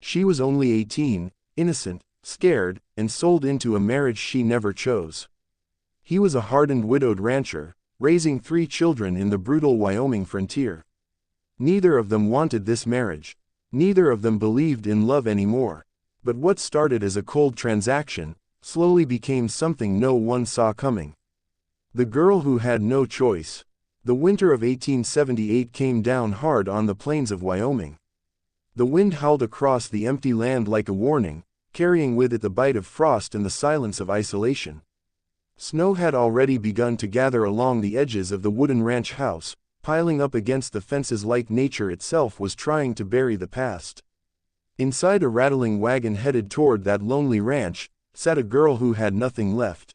She was only 18, innocent, scared, and sold into a marriage she never chose. He was a hardened widowed rancher, raising 3 children in the brutal Wyoming frontier. Neither of them wanted this marriage. Neither of them believed in love anymore. But what started as a cold transaction, slowly became something no one saw coming. The girl who had no choice. The winter of 1878 came down hard on the plains of Wyoming. The wind howled across the empty land like a warning, carrying with it the bite of frost and the silence of isolation. Snow had already begun to gather along the edges of the wooden ranch house, piling up against the fences like nature itself was trying to bury the past. Inside a rattling wagon headed toward that lonely ranch, sat a girl who had nothing left.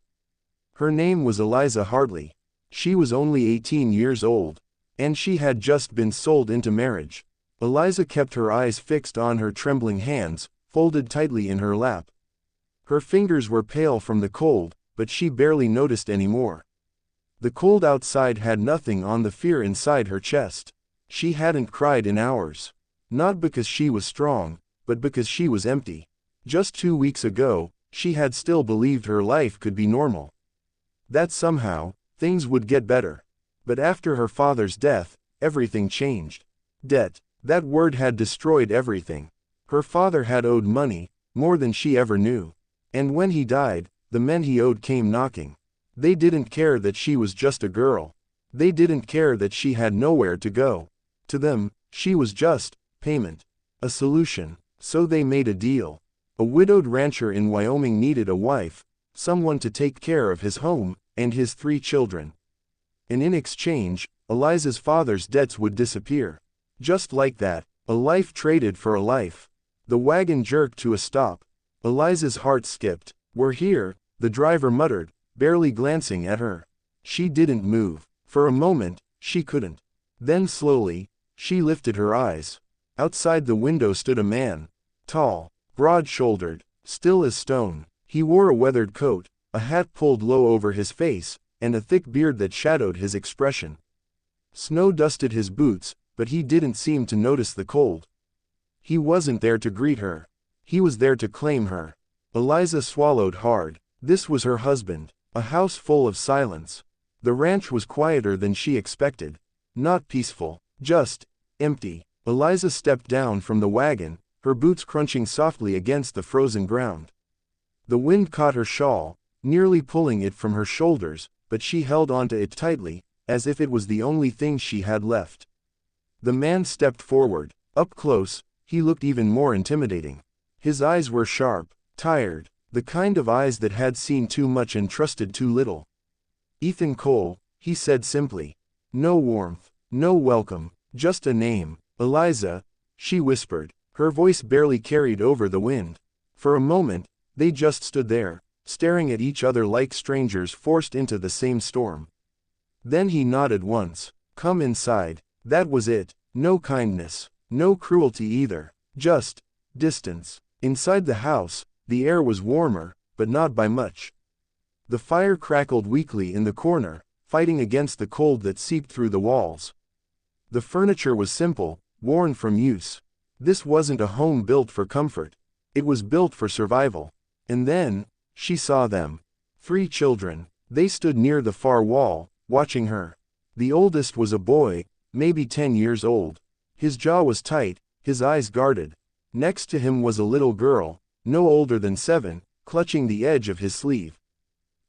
Her name was Eliza Hartley. She was only 18 years old, and she had just been sold into marriage. Eliza kept her eyes fixed on her trembling hands, folded tightly in her lap. Her fingers were pale from the cold, but she barely noticed anymore. The cold outside had nothing on the fear inside her chest. She hadn't cried in hours. Not because she was strong, but because she was empty. Just 2 weeks ago, she had still believed her life could be normal. That somehow, things would get better. But after her father's death, everything changed. Debt. That word had destroyed everything. Her father had owed money, more than she ever knew. And when he died, the men he owed came knocking. They didn't care that she was just a girl. They didn't care that she had nowhere to go. To them, she was just payment. A solution. So they made a deal. A widowed rancher in Wyoming needed a wife, someone to take care of his home, and his 3 children. And in exchange, Eliza's father's debts would disappear. Just like that, a life traded for a life. The wagon jerked to a stop. Eliza's heart skipped. "We're here," the driver muttered, barely glancing at her. She didn't move. For a moment, she couldn't. Then slowly, she lifted her eyes. Outside the window stood a man. Tall, broad-shouldered, still as stone. He wore a weathered coat, a hat pulled low over his face, and a thick beard that shadowed his expression. Snow dusted his boots, but he didn't seem to notice the cold. He wasn't there to greet her. He was there to claim her. Eliza swallowed hard. This was her husband. A house full of silence. The ranch was quieter than she expected. Not peaceful, just empty. Eliza stepped down from the wagon, her boots crunching softly against the frozen ground. The wind caught her shawl, nearly pulling it from her shoulders, but she held onto it tightly, as if it was the only thing she had left. The man stepped forward. Up close, he looked even more intimidating. His eyes were sharp, tired, the kind of eyes that had seen too much and trusted too little. "Ethan Cole," he said simply. No warmth, no welcome, just a name. "Eliza," she whispered, her voice barely carried over the wind. For a moment, they just stood there, staring at each other like strangers forced into the same storm. Then he nodded once. "Come inside." That was it. No kindness, no cruelty either. Just distance. Inside the house, the air was warmer, but not by much. The fire crackled weakly in the corner, fighting against the cold that seeped through the walls. The furniture was simple, worn from use. This wasn't a home built for comfort. It was built for survival. And then, she saw them. 3 children. They stood near the far wall, watching her. The oldest was a boy, maybe 10 years old. His jaw was tight, his eyes guarded. Next to him was a little girl, no older than 7, clutching the edge of his sleeve.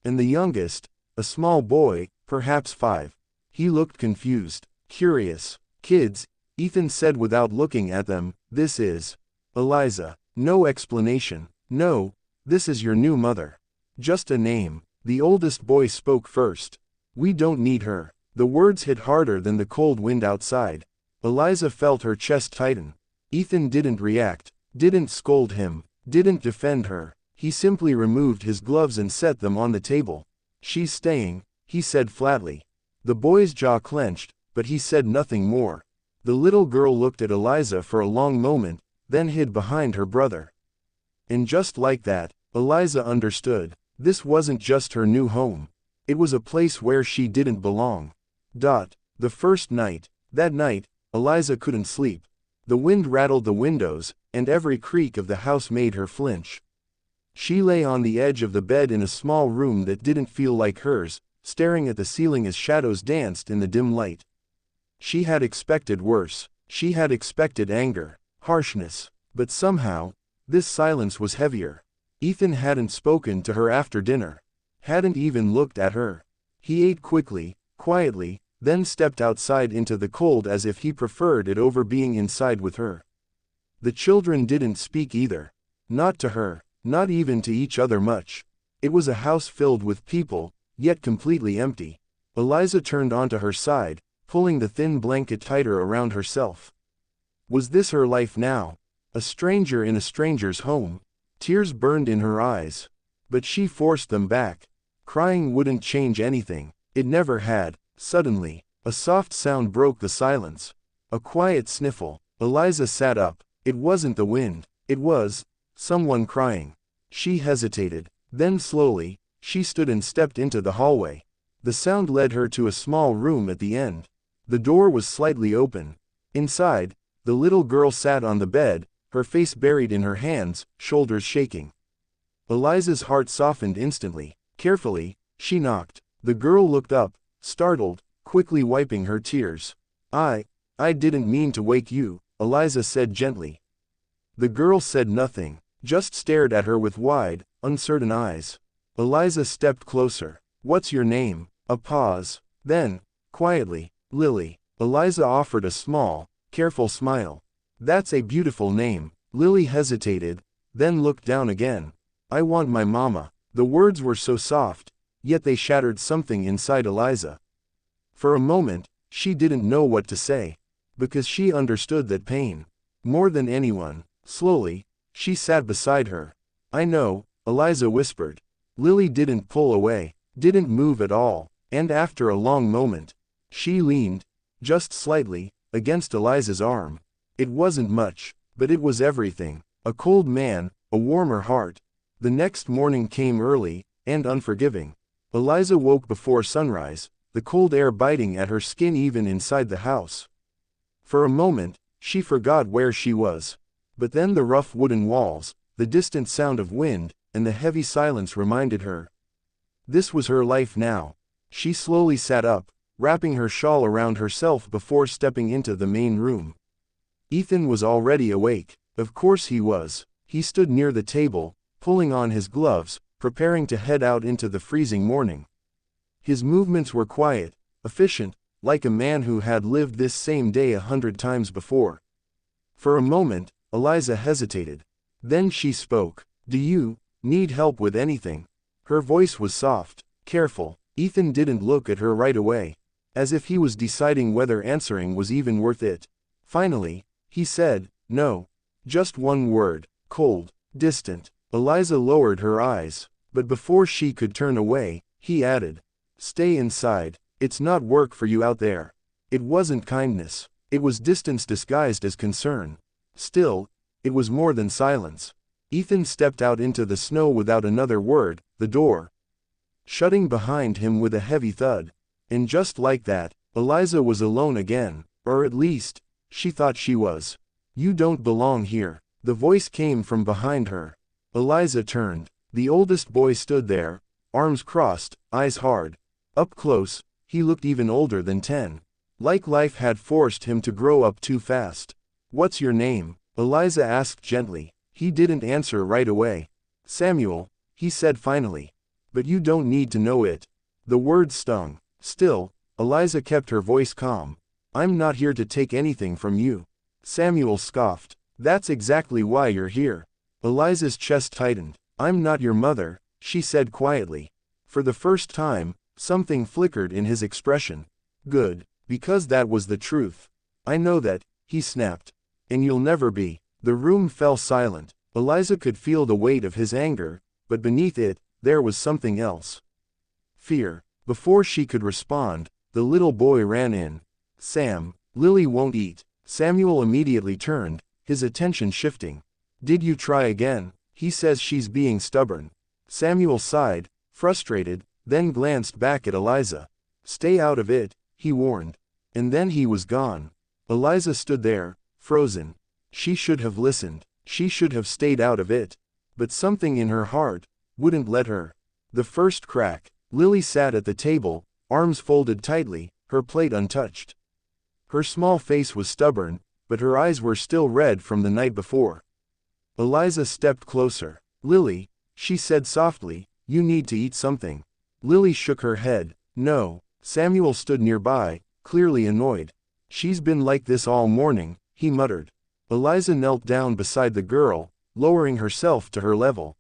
And the youngest, a small boy, perhaps 5. He looked confused, curious. "Kids," Ethan said without looking at them, "this is Eliza." No explanation. "No, this is your new mother. Just a name." The oldest boy spoke first. "We don't need her." The words hit harder than the cold wind outside. Eliza felt her chest tighten. Ethan didn't react, didn't scold him, didn't defend her. He simply removed his gloves and set them on the table. "She's staying," he said flatly. The boy's jaw clenched, but he said nothing more. The little girl looked at Eliza for a long moment, then hid behind her brother. And just like that, Eliza understood. This wasn't just her new home. It was a place where she didn't belong. The first night. That night, Eliza couldn't sleep. The wind rattled the windows, and every creak of the house made her flinch. She lay on the edge of the bed in a small room that didn't feel like hers, staring at the ceiling as shadows danced in the dim light. She had expected worse. She had expected anger, harshness. But somehow, this silence was heavier. Ethan hadn't spoken to her after dinner. Hadn't even looked at her. He ate quickly, quietly, then stepped outside into the cold as if he preferred it over being inside with her. The children didn't speak either. Not to her, not even to each other much. It was a house filled with people, yet completely empty. Eliza turned onto her side, pulling the thin blanket tighter around herself. Was this her life now? A stranger in a stranger's home? Tears burned in her eyes. But she forced them back. Crying wouldn't change anything. It never had. Suddenly, a soft sound broke the silence. A quiet sniffle. Eliza sat up. It wasn't the wind. It was someone crying. She hesitated. Then slowly, she stood and stepped into the hallway. The sound led her to a small room at the end. The door was slightly open. Inside, the little girl sat on the bed, her face buried in her hands, shoulders shaking. Eliza's heart softened instantly. Carefully, she knocked. The girl looked up, startled, quickly wiping her tears. I didn't mean to wake you," Eliza said gently. The girl said nothing, just stared at her with wide, uncertain eyes. Eliza stepped closer. "What's your name?" A pause. Then, quietly, "Lily." Eliza offered a small, careful smile. "That's a beautiful name." Lily hesitated, then looked down again. "I want my mama." The words were so soft, yet they shattered something inside Eliza. For a moment, she didn't know what to say. Because she understood that pain. More than anyone. Slowly, she sat beside her. "I know," Eliza whispered. Lily didn't pull away, didn't move at all, and after a long moment, she leaned, just slightly, against Eliza's arm. It wasn't much, but it was everything. A cold man, a warmer heart. The next morning came early, and unforgiving. Eliza woke before sunrise, the cold air biting at her skin even inside the house. For a moment, she forgot where she was. But then the rough wooden walls, the distant sound of wind, and the heavy silence reminded her. This was her life now. She slowly sat up, wrapping her shawl around herself before stepping into the main room. Ethan was already awake. Of course he was. He stood near the table, pulling on his gloves, preparing to head out into the freezing morning. His movements were quiet, efficient, like a man who had lived this same day 100 times before. For a moment, Eliza hesitated. Then she spoke. "Do you need help with anything?" Her voice was soft, careful. Ethan didn't look at her right away, as if he was deciding whether answering was even worth it. Finally, he said, "No." Just one word, cold, distant. Eliza lowered her eyes, but before she could turn away, he added, "Stay inside. It's not work for you out there." It wasn't kindness. It was distance disguised as concern. Still, it was more than silence. Ethan stepped out into the snow without another word, the door shutting behind him with a heavy thud. And just like that, Eliza was alone again, or at least, she thought she was. "You don't belong here." The voice came from behind her. Eliza turned. The oldest boy stood there, arms crossed, eyes hard. Up close, he looked even older than 10. Like life had forced him to grow up too fast. "What's your name?" Eliza asked gently. He didn't answer right away. "Samuel," he said finally. "But you don't need to know it." The words stung. Still, Eliza kept her voice calm. "I'm not here to take anything from you." Samuel scoffed. "That's exactly why you're here." Eliza's chest tightened. "I'm not your mother," she said quietly. For the first time, something flickered in his expression. "Good, because that was the truth." "I know that," he snapped. "And you'll never be." The room fell silent. Eliza could feel the weight of his anger, but beneath it, there was something else. Fear. Before she could respond, the little boy ran in. "Sam, Lily won't eat." Samuel immediately turned, his attention shifting. "Did you try again?" "He says she's being stubborn." Samuel sighed, frustrated, then glanced back at Eliza. "Stay out of it," he warned. And then he was gone. Eliza stood there, frozen. She should have listened. She should have stayed out of it. But something in her heart wouldn't let her. The first crack. Lily sat at the table, arms folded tightly, her plate untouched. Her small face was stubborn, but her eyes were still red from the night before. Eliza stepped closer. "Lily," she said softly, "you need to eat something." Lily shook her head. "No." Samuel stood nearby, clearly annoyed. "She's been like this all morning," he muttered. Eliza knelt down beside the girl, lowering herself to her level.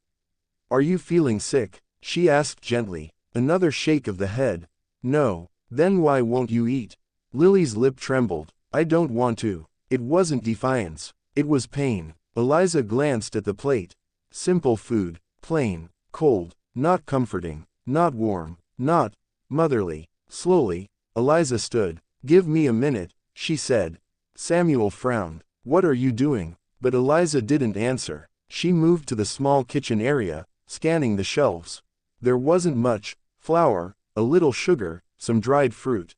"Are you feeling sick?" she asked gently. Another shake of the head. "No." "Then why won't you eat?" Lily's lip trembled. "I don't want to." It wasn't defiance. It was pain. Eliza glanced at the plate. Simple food. Plain. Cold. Not comforting. Not warm. Not motherly. Slowly, Eliza stood. "Give me a minute," she said. Samuel frowned. "What are you doing?" But Eliza didn't answer. She moved to the small kitchen area, scanning the shelves. There wasn't much: flour, a little sugar, some dried fruit.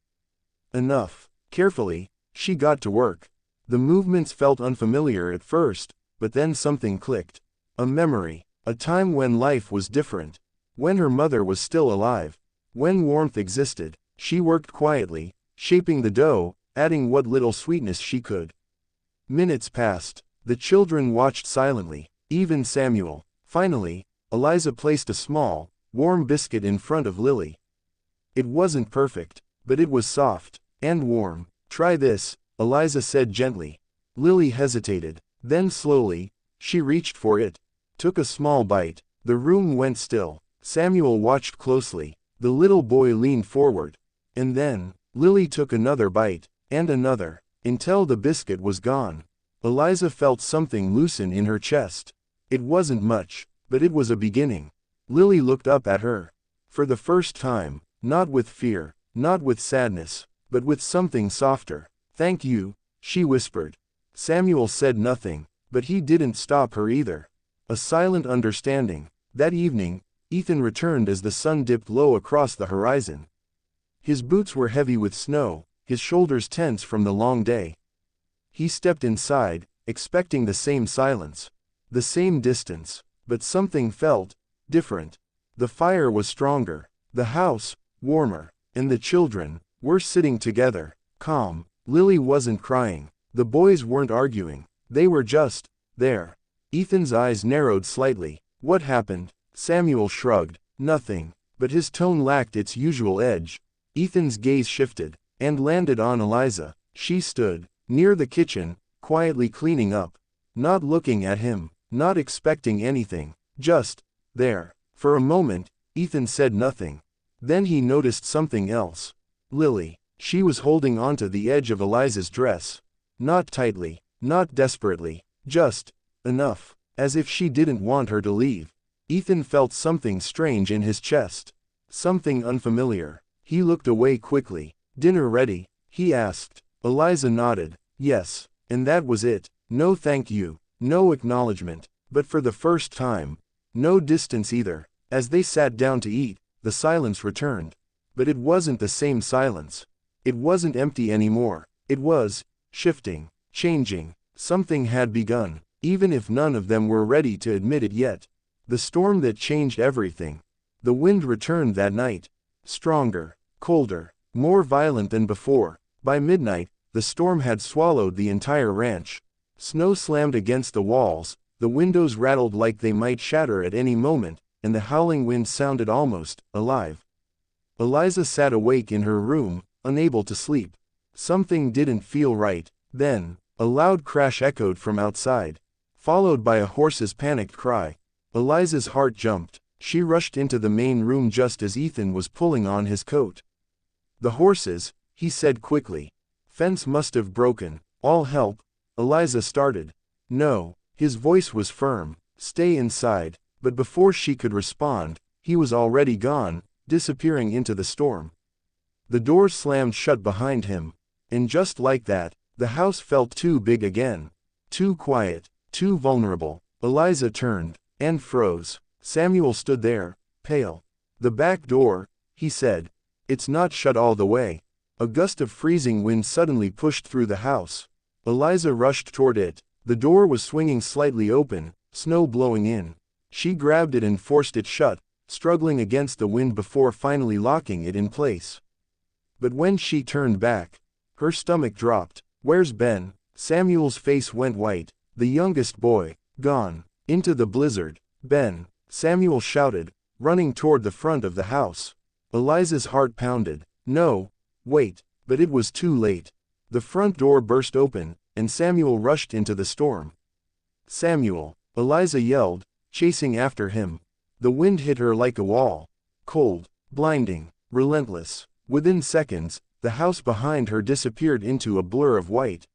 Enough. Carefully, she got to work. The movements felt unfamiliar at first, but then something clicked. A memory. A time when life was different. When her mother was still alive. When warmth existed. She worked quietly, shaping the dough, adding what little sweetness she could. Minutes passed. The children watched silently, even Samuel. Finally, Eliza placed a small, warm biscuit in front of Lily. It wasn't perfect, but it was soft and warm. "Try this," Eliza said gently. Lily hesitated. Then slowly, she reached for it. Took a small bite. The room went still. Samuel watched closely. The little boy leaned forward. And then, Lily took another bite, and another, until the biscuit was gone. Eliza felt something loosen in her chest. It wasn't much, but it was a beginning. Lily looked up at her. For the first time, not with fear, not with sadness, but with something softer. "Thank you," she whispered. Samuel said nothing, but he didn't stop her either. A silent understanding. That evening, Ethan returned as the sun dipped low across the horizon. His boots were heavy with snow, his shoulders tense from the long day. He stepped inside, expecting the same silence, the same distance, but something felt different. The fire was stronger, the house warmer, and the children were sitting together, calm. Lily wasn't crying. The boys weren't arguing. They were just there. Ethan's eyes narrowed slightly. "What happened?" Samuel shrugged. "Nothing." But his tone lacked its usual edge. Ethan's gaze shifted, and landed on Eliza. She stood near the kitchen, quietly cleaning up. Not looking at him, not expecting anything, just there. For a moment, Ethan said nothing. Then he noticed something else. Lily. She was holding onto the edge of Eliza's dress. Not tightly, not desperately, just enough, as if she didn't want her to leave. Ethan felt something strange in his chest. Something unfamiliar. He looked away quickly. "Dinner ready?" he asked. Eliza nodded. "Yes." And that was it. No thank you, no acknowledgement, but for the first time, no distance either. As they sat down to eat, the silence returned. But it wasn't the same silence. It wasn't empty anymore. It was shifting, changing. Something had begun, even if none of them were ready to admit it yet. The storm that changed everything. The wind returned that night. Stronger, colder, more violent than before. By midnight, the storm had swallowed the entire ranch. Snow slammed against the walls, the windows rattled like they might shatter at any moment, and the howling wind sounded almost alive. Eliza sat awake in her room, unable to sleep. Something didn't feel right. Then, a loud crash echoed from outside, followed by a horse's panicked cry. Eliza's heart jumped. She rushed into the main room just as Ethan was pulling on his coat. "The horses," he said quickly. "Fence must have broken. All help." Eliza started. "No." His voice was firm. "Stay inside." But before she could respond, he was already gone, disappearing into the storm. The doors slammed shut behind him. And just like that, the house felt too big again. Too quiet, too vulnerable. Eliza turned, and froze. Samuel stood there, pale. "The back door," he said. "It's not shut all the way." A gust of freezing wind suddenly pushed through the house. Eliza rushed toward it, The door was swinging slightly open, snow blowing in. She grabbed it and forced it shut, struggling against the wind before finally locking it in place. But when she turned back, her stomach dropped. "Where's Ben?" Samuel's face went white. The youngest boy, gone. Into the blizzard. "Ben," Samuel shouted, running toward the front of the house. Eliza's heart pounded. "No, wait," but it was too late. The front door burst open, and Samuel rushed into the storm. "Samuel!" Eliza yelled, chasing after him. The wind hit her like a wall. Cold, blinding, relentless. Within seconds, the house behind her disappeared into a blur of white.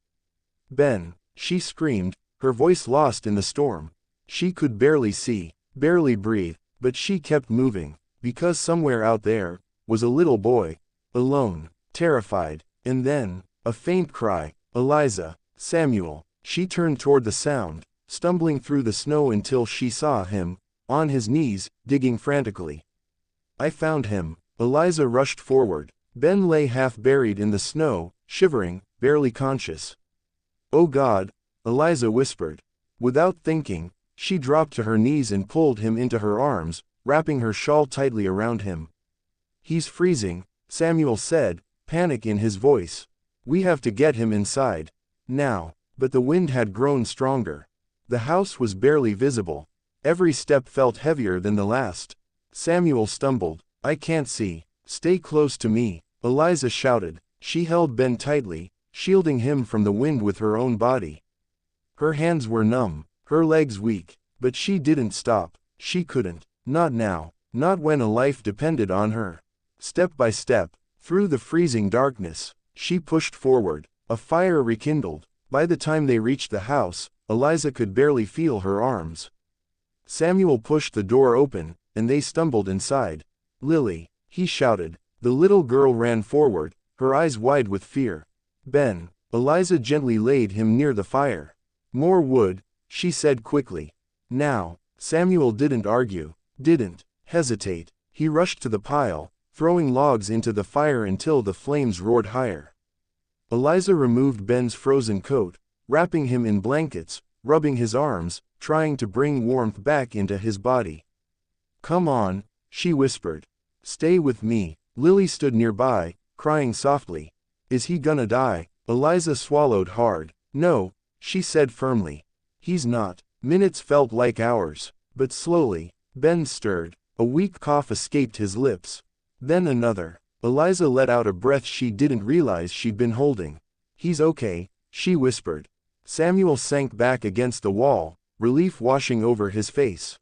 "Ben!" she screamed, her voice lost in the storm. She could barely see, barely breathe, but she kept moving, because somewhere out there was a little boy, alone, terrified, and then, a faint cry, "Eliza, Samuel." She turned toward the sound, stumbling through the snow until she saw him, on his knees, digging frantically. "I found him." Eliza rushed forward. Ben lay half buried in the snow, shivering, barely conscious. "Oh God," Eliza whispered. Without thinking, she dropped to her knees and pulled him into her arms, wrapping her shawl tightly around him. "He's freezing," Samuel said, panic in his voice. "We have to get him inside. Now." But the wind had grown stronger. The house was barely visible. Every step felt heavier than the last. Samuel stumbled. "I can't see." "Stay close to me," Eliza shouted. She held Ben tightly, shielding him from the wind with her own body. Her hands were numb, her legs weak, but she didn't stop. She couldn't. Not now. Not when a life depended on her. Step by step, through the freezing darkness, she pushed forward. A fire rekindled. By the time they reached the house, Eliza could barely feel her arms. Samuel pushed the door open, and they stumbled inside. "Lily," he shouted. The little girl ran forward, her eyes wide with fear. "Ben." Eliza gently laid him near the fire. "More wood," she said quickly. "Now." Samuel didn't argue, didn't hesitate. He rushed to the pile, throwing logs into the fire until the flames roared higher. Eliza removed Ben's frozen coat, wrapping him in blankets, rubbing his arms, trying to bring warmth back into his body. "Come on," she whispered. "Stay with me." Lily stood nearby, crying softly. "Is he gonna die?" Eliza swallowed hard. "No," she said firmly. "He's not." Minutes felt like hours, but slowly, Ben stirred. A weak cough escaped his lips. Then another. Eliza let out a breath she didn't realize she'd been holding. "He's okay," she whispered. Samuel sank back against the wall, relief washing over his face.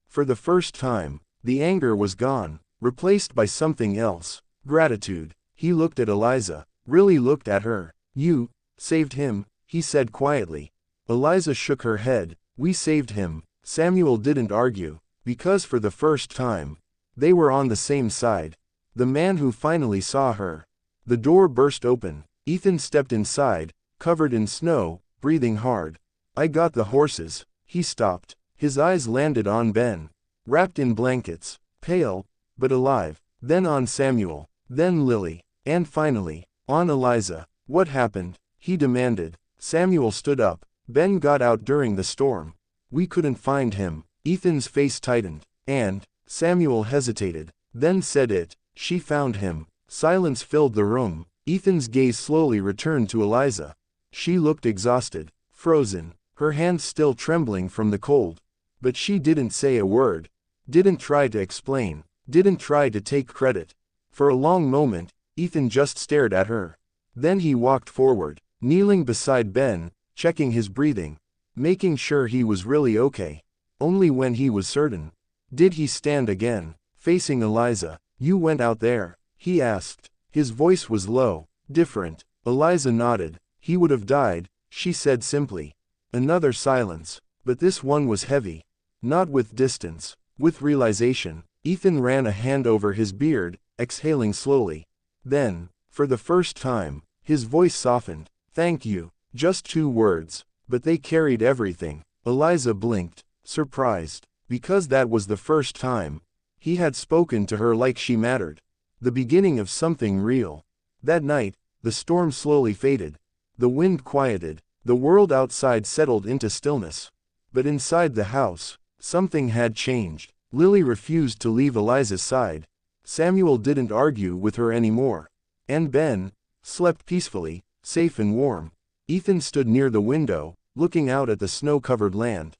For the first time, the anger was gone, replaced by something else. Gratitude. He looked at Eliza, really looked at her. "You saved him," he said quietly. Eliza shook her head. "We saved him." Samuel didn't argue, because for the first time, they were on the same side. The man who finally saw her. The door burst open. Ethan stepped inside, covered in snow, breathing hard. "I got the horses." He stopped. His eyes landed on Ben. Wrapped in blankets, pale, but alive. Then on Samuel. Then Lily. And finally, on Eliza. "What happened?" he demanded. Samuel stood up. "Ben got out during the storm. We couldn't find him." Ethan's face tightened. "And?" Samuel hesitated, then said it. "She found him." Silence filled the room. Ethan's gaze slowly returned to Eliza. She looked exhausted, frozen, her hands still trembling from the cold. But she didn't say a word. Didn't try to explain. Didn't try to take credit. For a long moment, Ethan just stared at her. Then he walked forward, kneeling beside Ben, checking his breathing, making sure he was really okay. Only when he was certain, did he stand again, facing Eliza. "You went out there?" he asked. His voice was low, different. Eliza nodded. "He would have died," she said simply. Another silence. But this one was heavy. Not with distance, with realization. Ethan ran a hand over his beard, exhaling slowly. Then, for the first time, his voice softened. "Thank you." Just 2 words, but they carried everything. Eliza blinked, surprised, because that was the first time he had spoken to her like she mattered. The beginning of something real. That night, the storm slowly faded. The wind quieted. The world outside settled into stillness. But inside the house, something had changed. Lily refused to leave Eliza's side. Samuel didn't argue with her anymore. And Ben slept peacefully, safe and warm. Ethan stood near the window, looking out at the snow-covered land.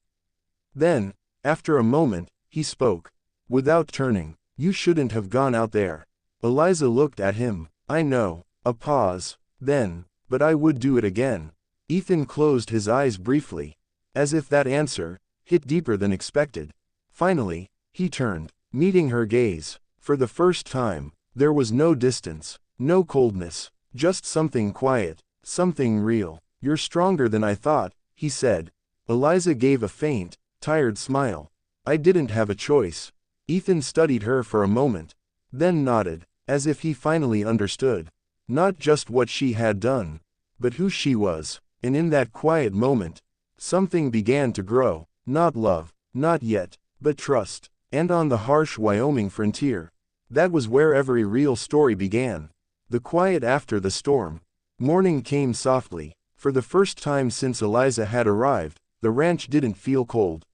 Then, after a moment, he spoke. Without turning, "You shouldn't have gone out there." Eliza looked at him. "I know." A pause. Then, "But I would do it again." Ethan closed his eyes briefly, as if that answer hit deeper than expected. Finally, he turned, meeting her gaze. For the first time, there was no distance, no coldness, just something quiet, something real. "You're stronger than I thought," he said. Eliza gave a faint, tired smile. "I didn't have a choice." Ethan studied her for a moment, then nodded, as if he finally understood. Not just what she had done, but who she was. And in that quiet moment, something began to grow. Not love, not yet, but trust. And on the harsh Wyoming frontier, that was where every real story began. The quiet after the storm. Morning came softly. For the first time since Eliza had arrived, the ranch didn't feel cold.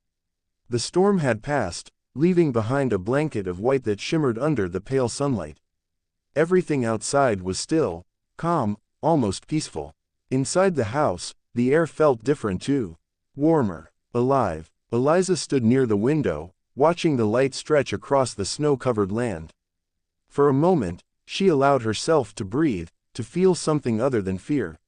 The storm had passed, leaving behind a blanket of white that shimmered under the pale sunlight. Everything outside was still, calm, almost peaceful. Inside the house, the air felt different too. Warmer, alive. Eliza stood near the window, watching the light stretch across the snow-covered land. For a moment, she allowed herself to breathe, to feel something other than fear.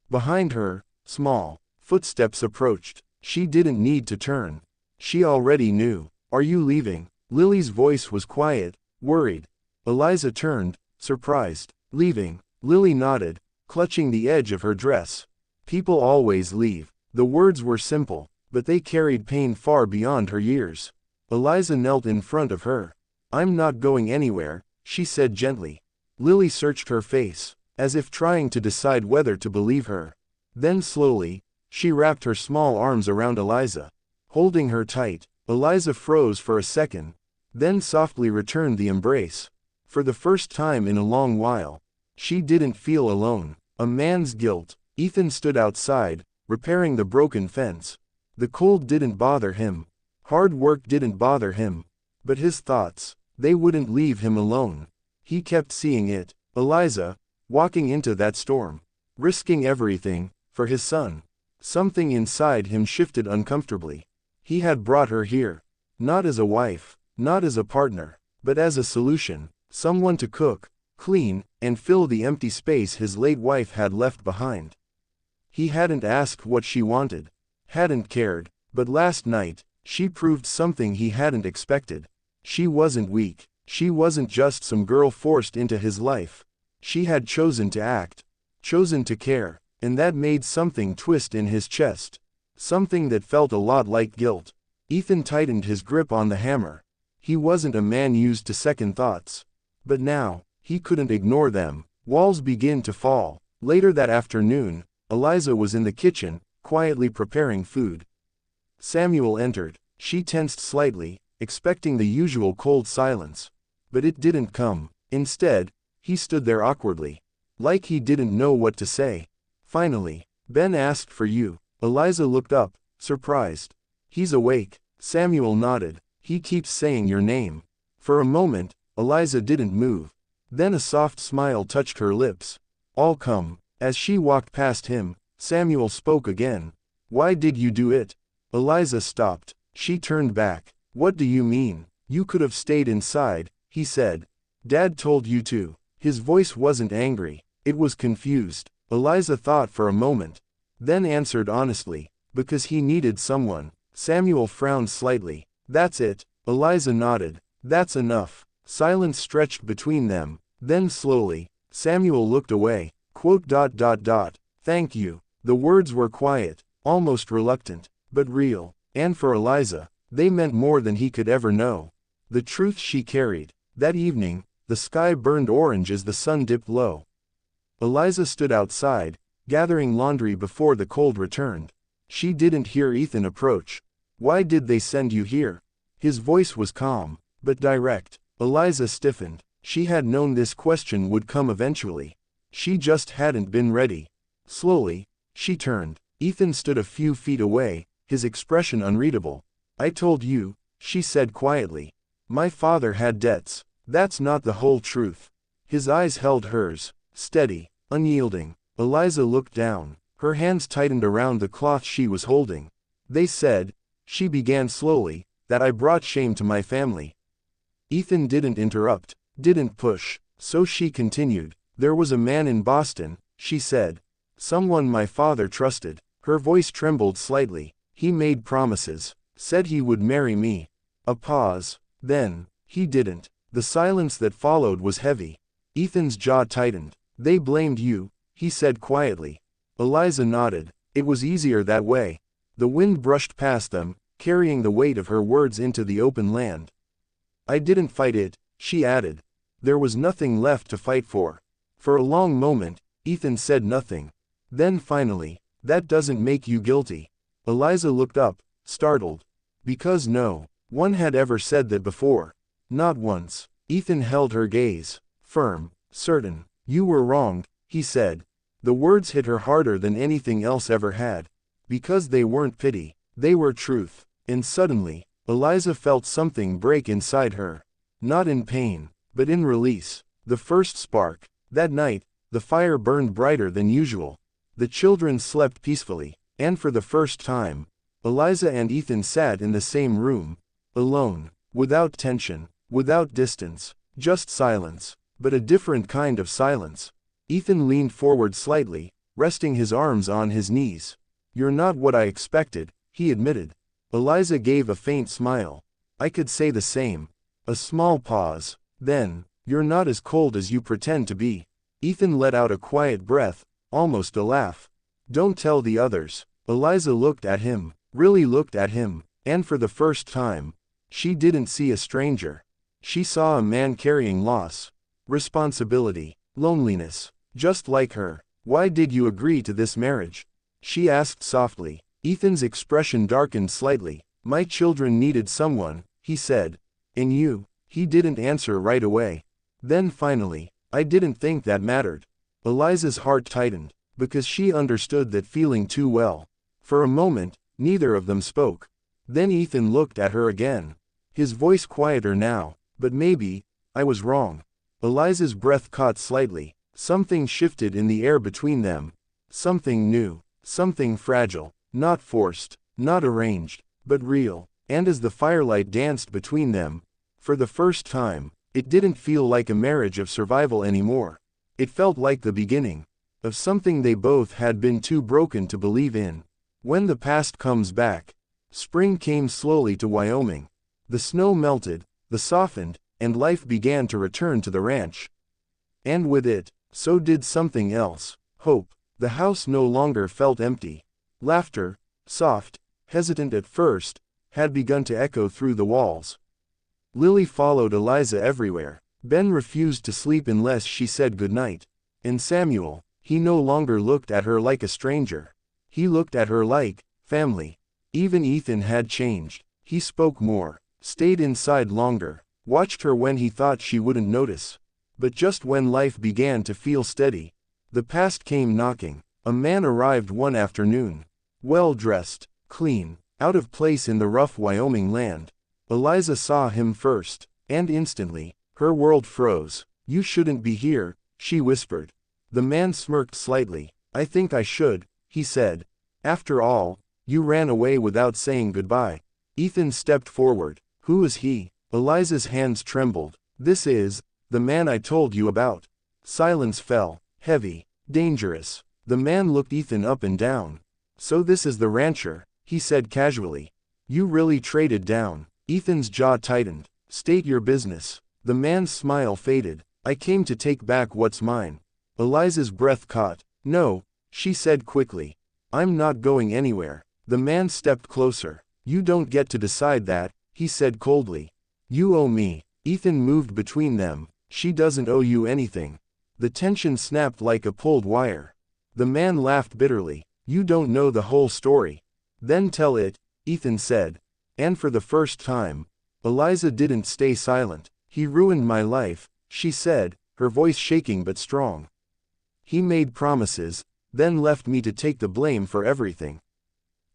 Behind her, small footsteps approached. She didn't need to turn. She already knew. "Are you leaving?" Lily's voice was quiet, worried. Eliza turned, surprised. "Leaving?" Lily nodded, clutching the edge of her dress. "People always leave." The words were simple, but they carried pain far beyond her years. Eliza knelt in front of her. "I'm not going anywhere," she said gently. Lily searched her face, as if trying to decide whether to believe her. Then slowly, she wrapped her small arms around Eliza. Holding her tight, Eliza froze for a second, then softly returned the embrace. For the first time in a long while, she didn't feel alone. A man's guilt. Ethan stood outside, repairing the broken fence. The cold didn't bother him. Hard work didn't bother him. But his thoughts, they wouldn't leave him alone. He kept seeing it. Eliza, walking into that storm, risking everything, for his son. Something inside him shifted uncomfortably. He had brought her here. Not as a wife, not as a partner, but as a solution. Someone to cook, clean, and fill the empty space his late wife had left behind. He hadn't asked what she wanted, hadn't cared, but last night, she proved something he hadn't expected. She wasn't weak. She wasn't just some girl forced into his life. She had chosen to act, chosen to care, and that made something twist in his chest. Something that felt a lot like guilt. Ethan tightened his grip on the hammer. He wasn't a man used to second thoughts. But now, he couldn't ignore them. Walls began to fall. Later that afternoon, Eliza was in the kitchen, quietly preparing food. Samuel entered. She tensed slightly, expecting the usual cold silence. But it didn't come. Instead, he stood there awkwardly, like he didn't know what to say. Finally, "Ben asked for you." Eliza looked up, surprised. "He's awake." Samuel nodded. "He keeps saying your name." For a moment, Eliza didn't move. Then a soft smile touched her lips. "I'll come." As she walked past him, Samuel spoke again. "Why did you do it?" Eliza stopped. She turned back. "What do you mean?" "You could have stayed inside," he said. "Dad told you to." His voice wasn't angry. It was confused. Eliza thought for a moment, then answered honestly, "Because he needed someone." Samuel frowned slightly. "That's it." Eliza nodded. "That's enough." Silence stretched between them. Then slowly, Samuel looked away. "Thank you." The words were quiet, almost reluctant, but real. And for Eliza, they meant more than he could ever know. The truth she carried. That evening, the sky burned orange as the sun dipped low. Eliza stood outside, gathering laundry before the cold returned. She didn't hear Ethan approach. "Why did they send you here?" His voice was calm, but direct. Eliza stiffened. She had known this question would come eventually. She just hadn't been ready. Slowly, she turned. Ethan stood a few feet away, his expression unreadable. I told you, she said quietly. My father had debts. That's not the whole truth. His eyes held hers, steady, unyielding. Eliza looked down. Her hands tightened around the cloth she was holding. They said, she began slowly, that I brought shame to my family. Ethan didn't interrupt, didn't push, so she continued. There was a man in Boston, she said. Someone my father trusted. Her voice trembled slightly. He made promises, said he would marry me. A pause. Then, he didn't. The silence that followed was heavy. Ethan's jaw tightened. They blamed you, he said quietly. Eliza nodded. It was easier that way. The wind brushed past them, carrying the weight of her words into the open land. I didn't fight it, she added. There was nothing left to fight for. For a long moment, Ethan said nothing. Then finally, that doesn't make you guilty. Eliza looked up, startled. Because no one had ever said that before. Not once. Ethan held her gaze. Firm, certain. You were wrong, he said. The words hit her harder than anything else ever had. Because they weren't pity, they were truth. And suddenly, Eliza felt something break inside her. Not in pain, but in release. The first spark. That night, the fire burned brighter than usual. The children slept peacefully, and for the first time, Eliza and Ethan sat in the same room. Alone, without tension, without distance, just silence, but a different kind of silence. Ethan leaned forward slightly, resting his arms on his knees. You're not what I expected, he admitted. Eliza gave a faint smile. I could say the same. A small pause. Then, you're not as cold as you pretend to be. Ethan let out a quiet breath, almost a laugh. Don't tell the others. Eliza looked at him, really looked at him, and for the first time, she didn't see a stranger. She saw a man carrying loss, responsibility, loneliness, just like her. Why did you agree to this marriage? She asked softly. Ethan's expression darkened slightly. My children needed someone, he said. And you? He didn't answer right away. Then finally, I didn't think that mattered. Eliza's heart tightened, because she understood that feeling too well. For a moment, neither of them spoke. Then Ethan looked at her again. His voice quieter now. But maybe, I was wrong. Eliza's breath caught slightly. Something shifted in the air between them. Something new. Something fragile. Not forced. Not arranged. But real. And as the firelight danced between them, for the first time, it didn't feel like a marriage of survival anymore. It felt like the beginning of something they both had been too broken to believe in. When the past comes back. Spring came slowly to Wyoming. The snow melted, the softened, and life began to return to the ranch. And with it, so did something else. Hope. The house no longer felt empty. Laughter, soft, hesitant at first, had begun to echo through the walls. Lily followed Eliza everywhere. Ben refused to sleep unless she said goodnight. And Samuel, he no longer looked at her like a stranger. He looked at her like family. Even Ethan had changed. He spoke more, stayed inside longer, watched her when he thought she wouldn't notice. But just when life began to feel steady, the past came knocking. A man arrived one afternoon. Well-dressed, clean, out of place in the rough Wyoming land. Eliza saw him first, and instantly, her world froze. You shouldn't be here, she whispered. The man smirked slightly. I think I should, he said. After all, you ran away without saying goodbye. Ethan stepped forward. Who is he? Eliza's hands trembled. This is the man I told you about. Silence fell, heavy, dangerous. The man looked Ethan up and down. So this is the rancher, he said casually. You really traded down. Ethan's jaw tightened. State your business. The man's smile faded. I came to take back what's mine. Eliza's breath caught. No, she said quickly. I'm not going anywhere. The man stepped closer. You don't get to decide that, he said coldly. You owe me. Ethan moved between them. She doesn't owe you anything. The tension snapped like a pulled wire. The man laughed bitterly. You don't know the whole story. Then tell it, Ethan said. And for the first time, Eliza didn't stay silent. He ruined my life, she said, her voice shaking but strong. He made promises, then left me to take the blame for everything."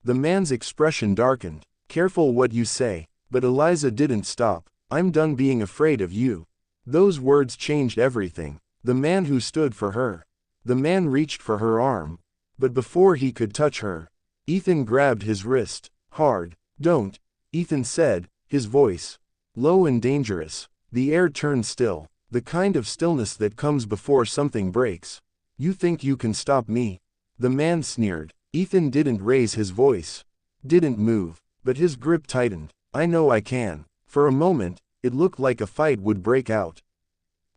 The man's expression darkened. "Careful what you say." But Eliza didn't stop. "I'm done being afraid of you." Those words changed everything. The man who stood for her. The man reached for her arm. But before he could touch her, Ethan grabbed his wrist. Hard. "Don't," Ethan said, his voice low and dangerous. The air turned still, the kind of stillness that comes before something breaks. "You think you can stop me?" The man sneered. Ethan didn't raise his voice, didn't move, but his grip tightened. "I know I can." For a moment, it looked like a fight would break out.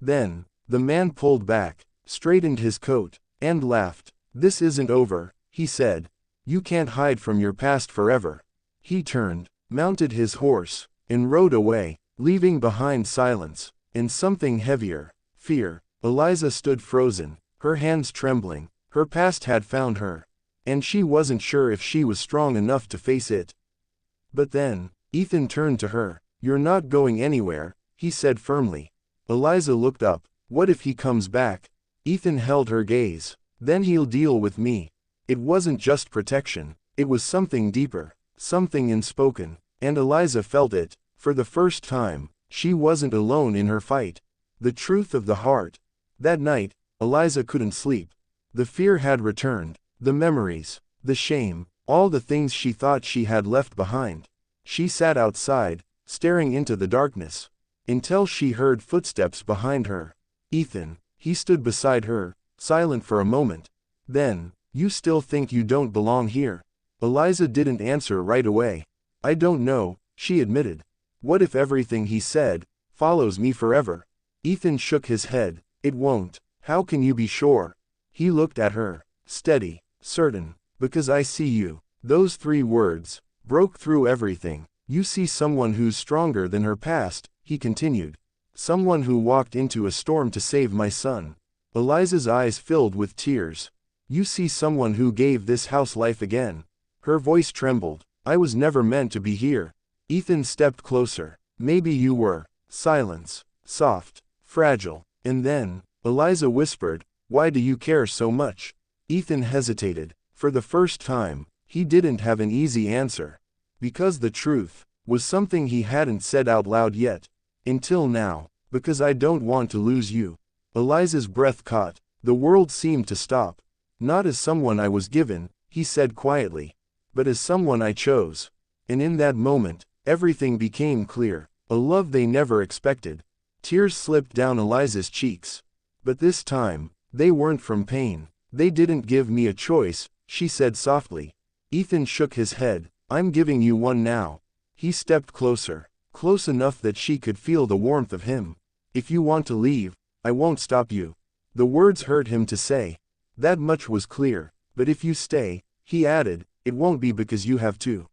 Then, the man pulled back, straightened his coat, and laughed. "This isn't over," he said. "You can't hide from your past forever." He turned, mounted his horse, and rode away, leaving behind silence, and something heavier, fear. Eliza stood frozen, her hands trembling. Her past had found her, and she wasn't sure if she was strong enough to face it. But then, Ethan turned to her. "You're not going anywhere," he said firmly. Eliza looked up. "What if he comes back?" Ethan held her gaze. "Then he'll deal with me." It wasn't just protection, it was something deeper, something unspoken, and Eliza felt it. For the first time, she wasn't alone in her fight. The truth of the heart. That night, Eliza couldn't sleep. The fear had returned, the memories, the shame, all the things she thought she had left behind. She sat outside, staring into the darkness, until she heard footsteps behind her. Ethan. He stood beside her, silent for a moment. Then, "You still think you don't belong here?" Eliza didn't answer right away. "I don't know," she admitted. "What if everything he said follows me forever?" Ethan shook his head. "It won't." "How can you be sure?" He looked at her, steady, certain. "Because I see you." Those 3 words broke through everything. "You see someone who's stronger than her past," he continued. "Someone who walked into a storm to save my son." Eliza's eyes filled with tears. "You see someone who gave this house life again." Her voice trembled. "I was never meant to be here." Ethan stepped closer. "Maybe you were." Silence. Soft. Fragile. And then, Eliza whispered, "Why do you care so much?" Ethan hesitated. For the first time, he didn't have an easy answer. Because the truth was something he hadn't said out loud yet. Until now. "Because I don't want to lose you." Eliza's breath caught. The world seemed to stop. "Not as someone I was given," he said quietly, "but as someone I chose." And in that moment, everything became clear. A love they never expected. Tears slipped down Eliza's cheeks. But this time, they weren't from pain. "They didn't give me a choice," she said softly. Ethan shook his head. "I'm giving you one now." He stepped closer, close enough that she could feel the warmth of him. "If you want to leave, I won't stop you." The words hurt him to say. That much was clear. "But if you stay," he added, "it won't be because you have to."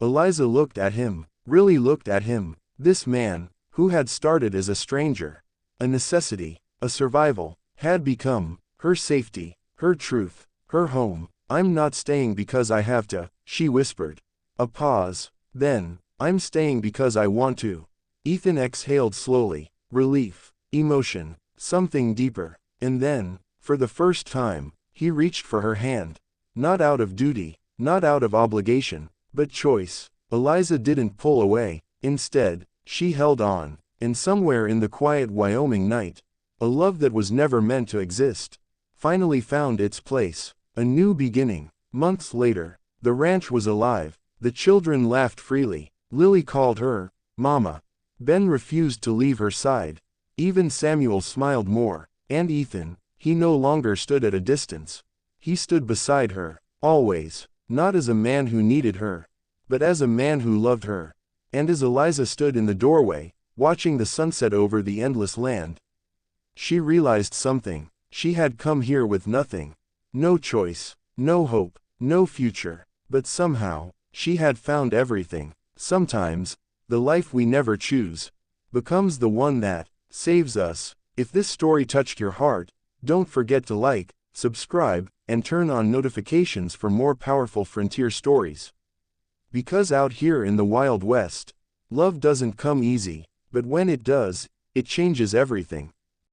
Eliza looked at him, really looked at him. This man, who had started as a stranger, a necessity, a survival, had become her safety, her truth, her home. "I'm not staying because I have to," she whispered. A pause. Then, "I'm staying because I want to." Ethan exhaled slowly. Relief, emotion, something deeper. And then, for the first time, he reached for her hand. Not out of duty, not out of obligation, but choice. Eliza didn't pull away. Instead, she held on. And somewhere in the quiet Wyoming night, a love that was never meant to exist finally found its place. A new beginning. Months later, the ranch was alive. The children laughed freely. Lily called her Mama. Ben refused to leave her side. Even Samuel smiled more. And Ethan, he no longer stood at a distance. He stood beside her, always, not as a man who needed her, but as a man who loved her. And as Eliza stood in the doorway, watching the sunset over the endless land, she realized something. She had come here with nothing. No choice, no hope, no future. But somehow, she had found everything. Sometimes, the life we never choose becomes the one that saves us. If this story touched your heart, don't forget to like, subscribe, and turn on notifications for more powerful frontier stories. Because out here in the Wild West, love doesn't come easy, but when it does, it changes everything.